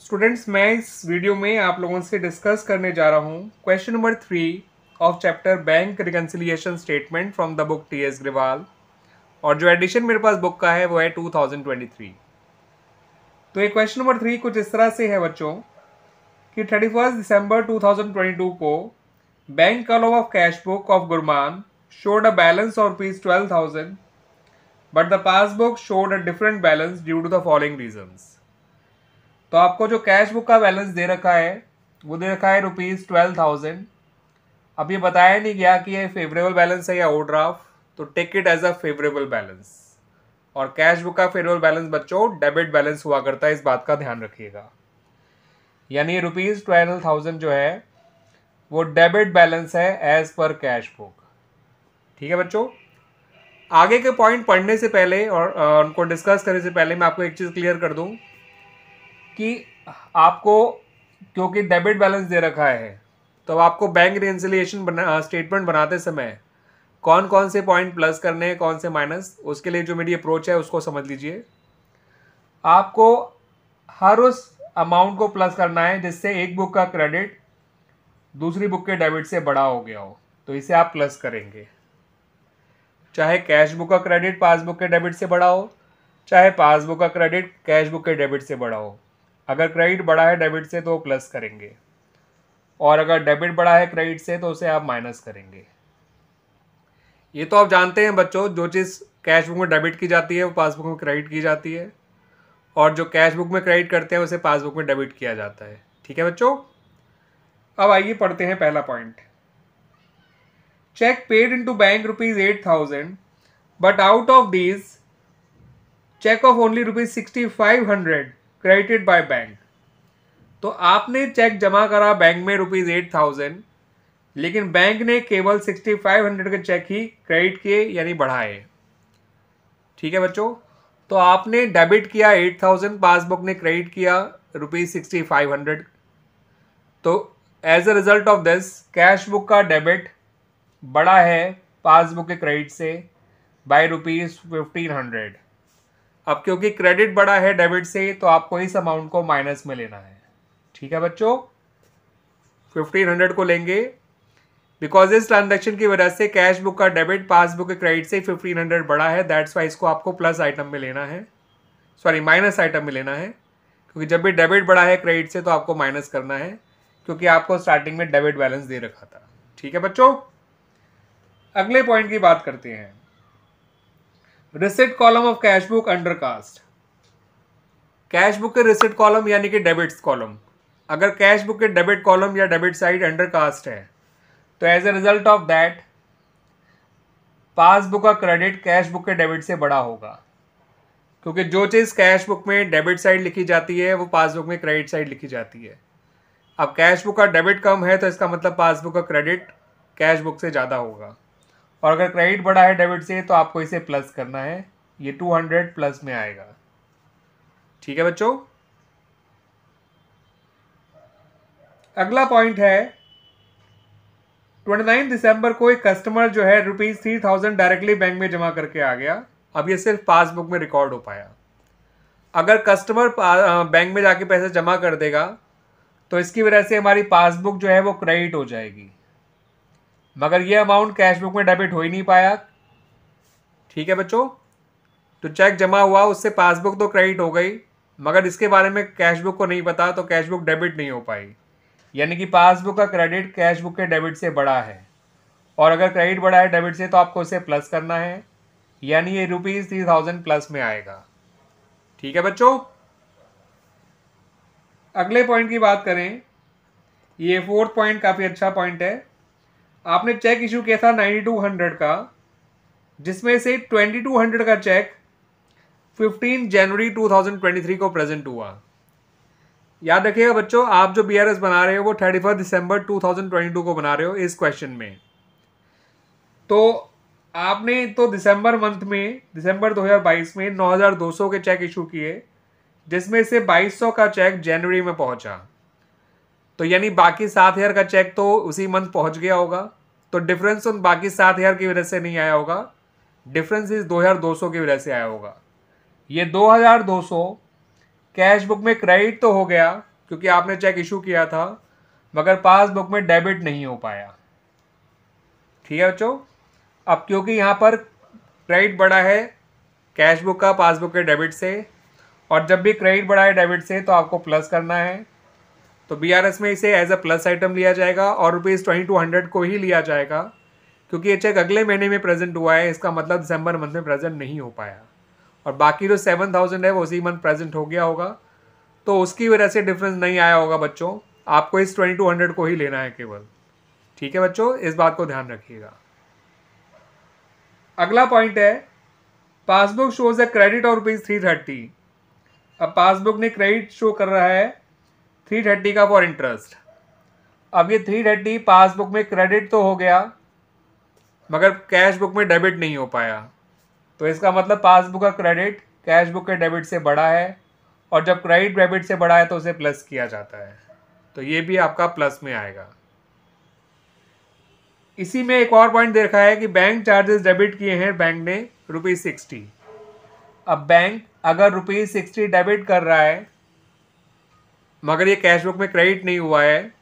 Students, मैं इस video में आप लोगों से डिस्कस करने जा रहा हूँ question number 3 of chapter bank reconciliation statement from the book T.S.. Grewal. और जो एडिशन मेरे पास बुक का है वो है 2023। तो ये क्वेश्चन नंबर 3 कुछ इस तरह से है बच्चों कि 31 दिसंबर 2022 को bank column of cash book of Gurman showed a balance of ₹12,000 but the passbook showed a different balance due to the following reasons। तो आपको जो कैश बुक का बैलेंस दे रखा है वो दे रखा है ₹12,000। अब ये बताया नहीं गया कि ये फेवरेबल बैलेंस है या ओवरड्राफ्ट, तो take it as a favourable balance. और कैश बुक का फेवरेबल बैलेंस बच्चों डेबिट बैलेंस हुआ करता है, इस बात का ध्यान रखिएगा। यानी ₹12,000 जो है वो डेबिट बैलेंस है एज पर कैश बुक। ठीक है बच्चों, आगे के पॉइंट पढ़ने से पहले और उनको डिस्कस करने से पहले मैं आपको एक चीज़ क्लियर कर दूं कि आपको क्योंकि डेबिट बैलेंस दे रखा है तो आपको बैंक रिकंसिलिएशन स्टेटमेंट बनाते समय कौन कौन से पॉइंट प्लस करने हैं, कौन से माइनस, उसके लिए जो मेरी अप्रोच है उसको समझ लीजिए। आपको हर उस अमाउंट को प्लस करना है जिससे एक बुक का क्रेडिट दूसरी बुक के डेबिट से बड़ा हो गया हो, तो इसे आप प्लस करेंगे। चाहे कैश बुक का क्रेडिट पासबुक के डेबिट से बड़ा हो, चाहे पासबुक का क्रेडिट कैश बुक के डेबिट से बड़ा हो। अगर क्रेडिट बड़ा है डेबिट से तो प्लस करेंगे, और अगर डेबिट बड़ा है क्रेडिट से तो उसे आप माइनस करेंगे। ये तो आप जानते हैं बच्चों, जो चीज़ कैश बुक में डेबिट की जाती है वो पासबुक में क्रेडिट की जाती है, और जो कैश बुक में क्रेडिट करते हैं उसे पासबुक में डेबिट किया जाता है। ठीक है बच्चों, अब आइए पढ़ते हैं पहला point. Cheque paid into bank ₹8,000 but out of these cheque of only ₹6,500 credited by bank. तो आपने चेक जमा करा बैंक में ₹8,000, लेकिन बैंक ने केवल 6,500 के चेक ही क्रेडिट किए यानी बढ़ाए। ठीक है बच्चों, तो आपने डेबिट किया 8,000, पासबुक ने क्रेडिट किया ₹6,500। तो as a result of this cash book का डेबिट बड़ा है पासबुक के क्रेडिट से बाय ₹1,500। अब क्योंकि क्रेडिट बड़ा है डेबिट से तो आपको इस अमाउंट को माइनस में लेना है। ठीक है बच्चों, 1,500 को लेंगे बिकॉज इस ट्रांजैक्शन की वजह से कैश बुक का डेबिट पासबुक के क्रेडिट से 1,500 बड़ा है। दैट्स वाई इसको आपको प्लस आइटम में लेना है, सॉरी माइनस आइटम में लेना है, क्योंकि जब भी डेबिट बड़ा है क्रेडिट से तो आपको माइनस करना है, क्योंकि आपको स्टार्टिंग में डेबिट बैलेंस दे रखा था। ठीक है बच्चों, अगले पॉइंट की बात करते हैं। Receipt column of cash book undercast. Cash book के रिसिट कॉलम यानी कि डेबिट्स कॉलम, अगर कैश बुक के डेबिट कॉलम या डेबिट साइड अंडर कास्ट है तो as a result of that passbook का क्रेडिट कैश बुक के डेबिट से बड़ा होगा, क्योंकि जो चीज़ कैश बुक में डेबिट साइड लिखी जाती है वो पासबुक में क्रेडिट साइड लिखी जाती है। अब कैश बुक का डेबिट कम है तो इसका मतलब पासबुक का क्रेडिट कैश बुक से ज़्यादा होगा, और अगर क्रेडिट बड़ा है डेबिट से तो आपको इसे प्लस करना है, ये 200 प्लस में आएगा। ठीक है बच्चों, अगला पॉइंट है 29 दिसंबर को एक कस्टमर जो है ₹3,000 डायरेक्टली बैंक में जमा करके आ गया। अब ये सिर्फ पासबुक में रिकॉर्ड हो पाया। अगर कस्टमर बैंक में जाके पैसे जमा कर देगा तो इसकी वजह से हमारी पासबुक जो है वो क्रेडिट हो जाएगी, मगर ये अमाउंट कैश बुक में डेबिट हो ही नहीं पाया। ठीक है बच्चों, तो चेक जमा हुआ उससे पासबुक तो क्रेडिट हो गई, मगर इसके बारे में कैश बुक को नहीं पता तो कैश बुक डेबिट नहीं हो पाई। यानी कि पासबुक का क्रेडिट कैश बुक के डेबिट से बड़ा है, और अगर क्रेडिट बड़ा है डेबिट से तो आपको उसे प्लस करना है, यानी ये ₹3,000 प्लस में आएगा। ठीक है बच्चों, अगले पॉइंट की बात करें, ये 4th पॉइंट काफ़ी अच्छा पॉइंट है। आपने चेक इशू किया था 9200 का, जिसमें से 2200 का चेक 15 जनवरी 2023 को प्रेजेंट हुआ। याद रखिएगा बच्चों, आप जो BRS बना रहे हो वो 31 दिसंबर 2022 को बना रहे हो इस क्वेश्चन में। तो आपने तो दिसंबर मंथ में, दिसंबर 2022 में 9,200 के चेक इशू किए, जिसमें से 2,200 का चेक जनवरी में पहुंचा। तो यानी बाकी 7,000 का चेक तो उसी मंथ पहुंच गया होगा, तो डिफरेंस उन बाकी 7,000 की वजह से नहीं आया होगा, डिफरेंस इस 2,200 की वजह से आया होगा। ये 2,200 कैश बुक में क्रेडिट तो हो गया, क्योंकि आपने चेक इशू किया था मगर पासबुक में डेबिट नहीं हो पाया। ठीक है बच्चों, अब क्योंकि यहाँ पर क्रेडिट बढ़ा है कैश बुक का पासबुक के डेबिट से, और जब भी क्रेडिट बढ़ा है डेबिट से तो आपको प्लस करना है, तो BRS में इसे एज अ प्लस आइटम लिया जाएगा और ₹2200 को ही लिया जाएगा, क्योंकि ये चेक अगले महीने में प्रेजेंट हुआ है। इसका मतलब दिसंबर मंथ में प्रेजेंट नहीं हो पाया, और बाकी जो 7000 है वो उसी मंथ प्रेजेंट हो गया होगा, तो उसकी वजह से डिफरेंस नहीं आया होगा बच्चों। आपको इस 2200 को ही लेना है केवल। ठीक है बच्चों, इस बात को ध्यान रखिएगा। अगला पॉइंट है पासबुक शोज अ क्रेडिट और ₹330। अब पासबुक ने क्रेडिट शो कर रहा है 330 का फॉर इंटरेस्ट। अब ये 330 पासबुक में क्रेडिट तो हो गया मगर कैश बुक में डेबिट नहीं हो पाया, तो इसका मतलब पासबुक का क्रेडिट कैश बुक के डेबिट से बड़ा है, और जब क्रेडिट डेबिट से बड़ा है तो उसे प्लस किया जाता है, तो ये भी आपका प्लस में आएगा। इसी में एक और पॉइंट देखा है कि बैंक चार्जेस डेबिट किए हैं बैंक ने ₹60। अब बैंक अगर ₹60 डेबिट कर रहा है मगर ये कैश बुक में क्रेडिट नहीं हुआ है,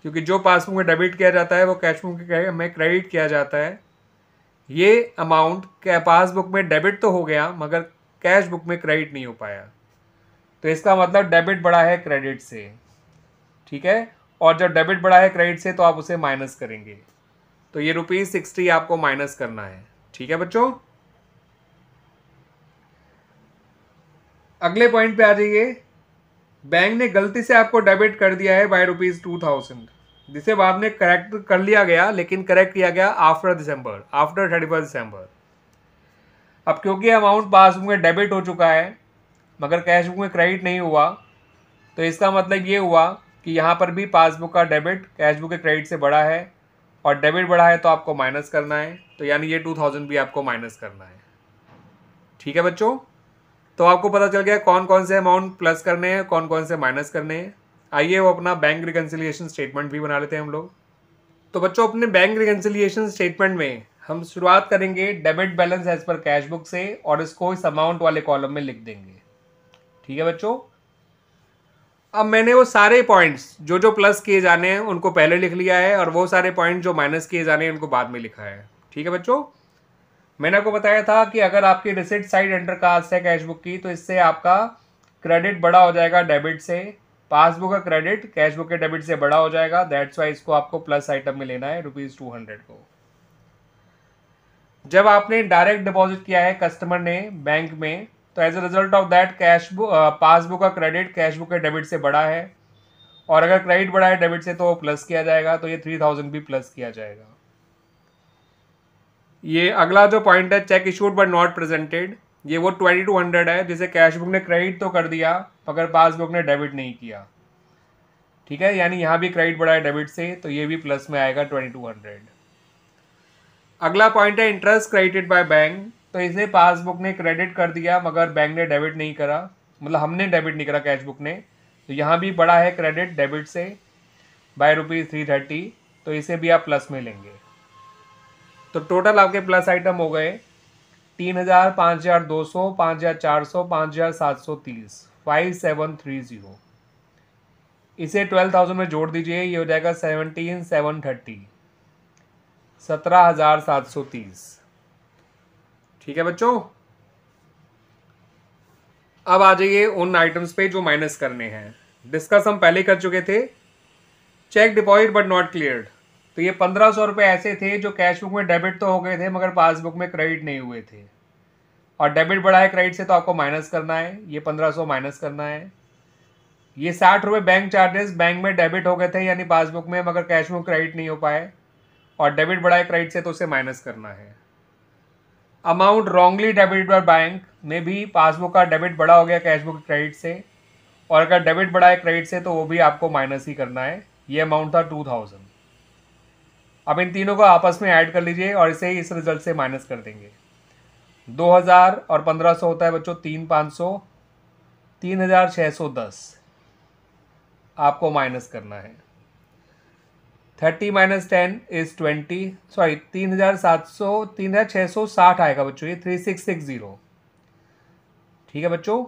क्योंकि जो पासबुक में डेबिट किया जाता है वो कैश बुक में क्रेडिट किया जाता है, ये अमाउंट पासबुक में डेबिट तो हो गया मगर कैश बुक में क्रेडिट नहीं हो पाया, तो इसका मतलब डेबिट बढ़ा है क्रेडिट से। ठीक है, और जब डेबिट बढ़ा है क्रेडिट से तो आप उसे माइनस करेंगे, तो ये ₹60 आपको माइनस करना है। ठीक है बच्चों, अगले पॉइंट पे आ जाइए। बैंक ने गलती से आपको डेबिट कर दिया है बाय ₹2000, जिसे बाद में करेक्ट कर लिया गया, लेकिन करेक्ट किया गया आफ्टर 31 दिसंबर। अब क्योंकि अमाउंट पासबुक में डेबिट हो चुका है मगर कैश बुक में क्रेडिट नहीं हुआ, तो इसका मतलब ये हुआ कि यहाँ पर भी पासबुक का डेबिट कैश बुक के क्रेडिट से बड़ा है, और डेबिट बढ़ा है तो आपको माइनस करना है, तो यानी ये 2000 भी आपको माइनस करना है। ठीक है बच्चों, तो आपको पता चल गया कौन कौन से अमाउंट प्लस करने हैं, कौन कौन से माइनस करने हैं। आइए वो अपना बैंक रिकन्सिलिएशन स्टेटमेंट भी बना लेते हैं हम लोग। तो बच्चों अपने बैंक रिकन्सिलिएशन स्टेटमेंट में हम शुरुआत करेंगे debit balance as per cash book से, और इसको इस अमाउंट वाले कॉलम में लिख देंगे। ठीक है बच्चों, अब मैंने वो सारे पॉइंट्स जो जो प्लस किए जाने हैं उनको पहले लिख लिया है, और वो सारे पॉइंट जो माइनस किए जाने हैं उनको बाद में लिखा है। ठीक है बच्चों, मैंने आपको बताया था कि अगर आपकी रिसिट साइड एंटर कास्ट है कैश बुक की, तो इससे आपका क्रेडिट बड़ा हो जाएगा डेबिट से, पासबुक का क्रेडिट कैश बुक के डेबिट से बड़ा हो जाएगा। दैट्स वाई इसको आपको प्लस आइटम में लेना है ₹200 को। जब आपने डायरेक्ट डिपॉजिट किया है कस्टमर ने बैंक में, तो as a result of that passbook का क्रेडिट कैश बुक के डेबिट से बड़ा है, और अगर क्रेडिट बढ़ा है डेबिट से तो वो प्लस किया जाएगा, तो ये 3000 भी प्लस किया जाएगा। ये अगला जो पॉइंट है check issued but not presented, ये वो 2200 है जिसे कैश बुक ने क्रेडिट तो कर दिया मगर पासबुक ने डेबिट नहीं किया। ठीक है, यानी यहाँ भी क्रेडिट बढ़ा है डेबिट से, तो ये भी प्लस में आएगा 2200। अगला पॉइंट है इंटरेस्ट क्रेडिटेड बाय बैंक, तो इसे पासबुक ने क्रेडिट कर दिया मगर बैंक ने डेबिट नहीं करा, मतलब हमने डेबिट नहीं करा कैश बुक ने, तो यहाँ भी बड़ा है क्रेडिट डेबिट से बाय ₹330, तो इसे भी आप प्लस में लेंगे। तो टोटल आपके प्लस आइटम हो गए 3000, 5200, 5400, 5730, 5730। इसे 12000 में जोड़ दीजिए, ये हो जाएगा 17730, 17730। ठीक है बच्चों, अब आ जाइए उन आइटम्स पे जो माइनस करने हैं। डिस्कस हम पहले कर चुके थे। Cheque deposit but not cleared, तो ये 1500 रुपये ऐसे थे जो कैश बुक में डेबिट तो हो गए थे मगर पासबुक में क्रेडिट नहीं हुए थे, और डेबिट बढ़ा है क्रेडिट से तो आपको माइनस करना है, ये 1500 माइनस करना है। ये 60 रुपये बैंक चार्जेस बैंक में डेबिट हो गए थे यानी पासबुक में, मगर कैश बुक क्रेडिट नहीं हो पाए, और डेबिट बढ़ा है क्रेडिट से तो उसे माइनस करना है। Amount wrongly debit by bank में भी पासबुक का डेबिट बड़ा हो गया कैश बुक क्रेडिट से, और अगर डेबिट बढ़ा है क्रेडिट से तो वो भी आपको माइनस ही करना है। ये अमाउंट था 2000। अब इन तीनों को आपस में ऐड कर लीजिए और इसे इस रिजल्ट से माइनस कर देंगे। 2000 और 1500 होता है बच्चों 3500, 3610 आपको माइनस करना है। 30 - 10 इज 20, सॉरी 3660 आएगा बच्चों, ये 3660। ठीक है बच्चों,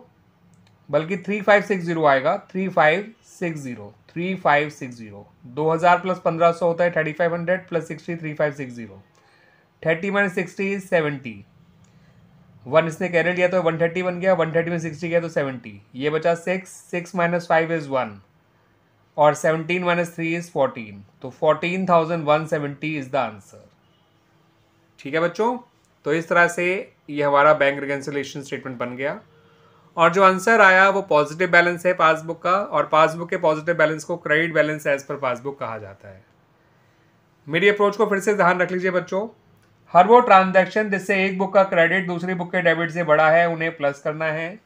बल्कि 3560 आएगा, 3560। 2000 प्लस 1500 होता है 3500 प्लस 60 3560। 30 minus 60 is 70। 1 इसने कैरी लिया तो 130 बन गया, 130 में 60 गया तो 70। ये बचा 6 माइनस 5 इज 1 और 17 माइनस 3 इज 14। तो 14,170 इज द आंसर। ठीक है बच्चों, तो इस तरह से ये हमारा बैंक रिकंसिलिएशन स्टेटमेंट बन गया और जो आंसर आया वो पॉजिटिव बैलेंस है पासबुक का, और पासबुक के पॉजिटिव बैलेंस को credit balance as per passbook कहा जाता है। मेरी अप्रोच को फिर से ध्यान रख लीजिए बच्चों, हर वो ट्रांजैक्शन जिससे एक बुक का क्रेडिट दूसरी बुक के डेबिट से बड़ा है उन्हें प्लस करना है।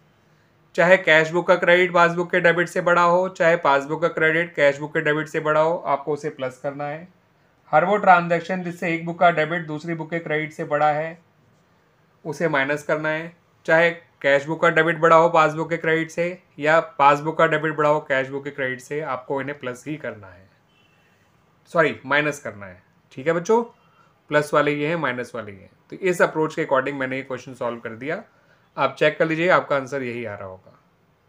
चाहे कैश बुक का क्रेडिट पासबुक के डेबिट से बड़ा हो, चाहे पासबुक का क्रेडिट कैश बुक के डेबिट से बड़ा हो, आपको उसे प्लस करना है। हर वो ट्रांजैक्शन जिससे एक बुक का डेबिट दूसरी बुक के क्रेडिट से बड़ा है उसे माइनस करना है। चाहे कैश बुक का डेबिट बड़ा हो पासबुक के क्रेडिट से या पासबुक का डेबिट बड़ा हो कैश बुक के क्रेडिट से, आपको इन्हें प्लस ही करना है, सॉरी माइनस करना है। ठीक है बच्चों, प्लस वाले ये हैं, माइनस वाले ये हैं। तो इस अप्रोच के अकॉर्डिंग मैंने ये क्वेश्चन सॉल्व कर दिया। आप चेक कर लीजिए, आपका आंसर यही आ रहा होगा।